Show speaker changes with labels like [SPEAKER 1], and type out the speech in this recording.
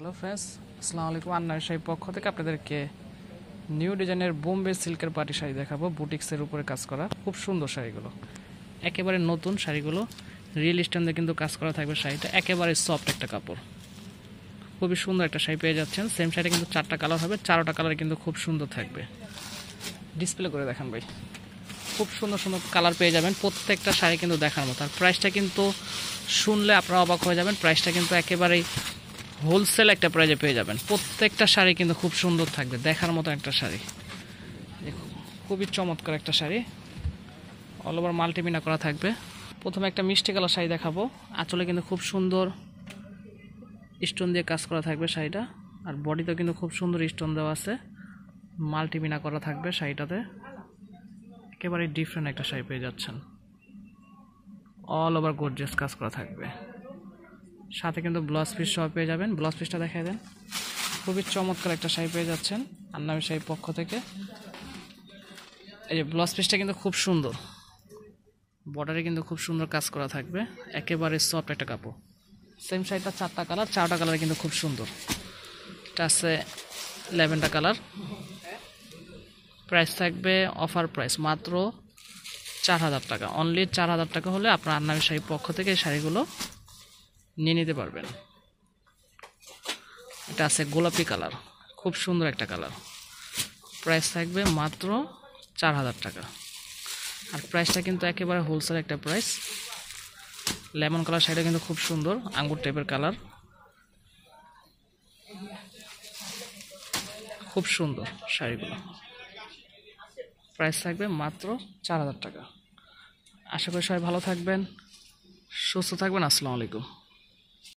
[SPEAKER 1] Hello friends, আসসালামু আলাইকুম। আন্নার শাড়ির পক্ষ থেকে আপনাদেরকে নিউ ডিজাইনের বোম্বে সিল্কের পাটি শাড়ি দেখাবো। বুটিক্সের উপরে কাজ করা খুব সুন্দর শাড়িগুলো, একেবারে নতুন শাড়িগুলো। রিয়েল স্ট্যান্ডে কিন্তু কাজ করা থাকবে। শাড়িটা একেবারে সফট একটা কাপড়, খুবই সুন্দর একটা শাড়ি পেয়ে যাচ্ছেন। সেম শাড়িটা কিন্তু 4টা কালার হবে, 4টা কালার কিন্তু খুব সুন্দর থাকবে। ডিসপ্লে করে দেখান ভাই, খুব সুন্দর সুন্দর কালার পেয়ে যাবেন। প্রত্যেকটা শাড়ি কিন্তু দেখার মতো। আর প্রাইসটা কিন্তু শুনলে আপনারা অবাক হয়ে যাবেন। প্রাইসটা কিন্তু একেবারেই হোলসেল একটা প্রাইজে পেয়ে যাবেন। প্রত্যেকটা শাড়ি কিন্তু খুব সুন্দর থাকবে, দেখার মতো একটা শাড়ি। খুবই চমৎকার একটা শাড়ি, অল ওভার মাল্টিমিনা করা থাকবে। প্রথমে একটা মিষ্টি কালার শাড়ি দেখাবো। আঁচলে কিন্তু খুব সুন্দর স্টোন দিয়ে কাজ করা থাকবে শাড়িটা। আর বডিতেও কিন্তু খুব সুন্দর স্টোন দেওয়া আছে, মাল্টিমিনা করা থাকবে শাড়িটাতে। একেবারে ডিফারেন্ট একটা শাড়ি পেয়ে যাচ্ছেন, অল ওভার গর্জিয়াস কাজ করা থাকবে। সাথে কিন্তু ব্লাউজ পিস সহ পেয়ে যাবেন। ব্লাউজ পিসটা দেখাই দেন। খুবই চমৎকার একটা শাড়ি পেয়ে যাচ্ছেন আন্নামি শাড়ির পক্ষ থেকে। এই যে ব্লাউজ পিসটা কিন্তু খুব সুন্দর, বর্ডারে কিন্তু খুব সুন্দর কাজ করা থাকবে, একেবারে সফট একটা কাপড়। সেম শাড়িটা 4টা কালার, 4টা কালার কিন্তু খুব সুন্দর। এটা আছে ল্যাভেন্ডার কালার। প্রাইস থাকবে অফার প্রাইস মাত্র 4000 টাকা। অনলি 4000 টাকা হলে আপনার আন্নামি শাড়ির পক্ষ থেকে এই শাড়িগুলো নিয়ে নিতে পারবেন। এটা আছে গোলাপি কালার, খুব সুন্দর একটা কালার। প্রাইস থাকবে মাত্র 4000 টাকা। আর প্রাইসটা কিন্তু একেবারে হোলসেল একটা প্রাইস। লেমন কালার শাড়িটা কিন্তু খুব সুন্দর, আঙ্গুর টাইপের কালার, খুব সুন্দর শাড়িগুলো। প্রাইস থাকবে মাত্র 4000 টাকা। আশা করি সবাই ভালো থাকবেন, সুস্থ থাকবেন। আসসালামু আলাইকুম।